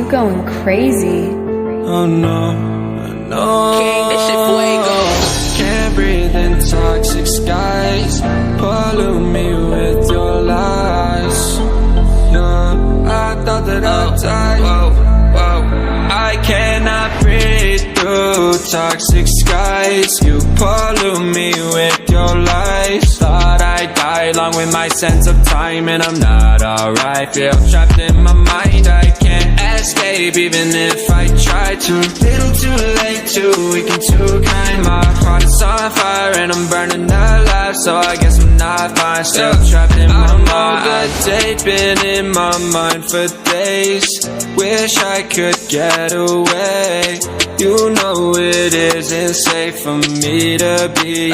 you going crazy. Oh no, no. King, this shit fuego. Can't breathe in toxic skies. Pollute me with your lies. No, I thought that I'd die. I cannot breathe through toxic skies. You pollute me with your lies. Thought I'd die along with my sense of time, and I'm not alright. Feel trapped in my mind, I can't escape even if I try to. Little too late, too weak and too kind. My heart is on fire and I'm burning alive, so I guess I'm not fine. Still trapped in my mind. That date been in my mind for days. Wish I could get away. You know it isn't safe for me to be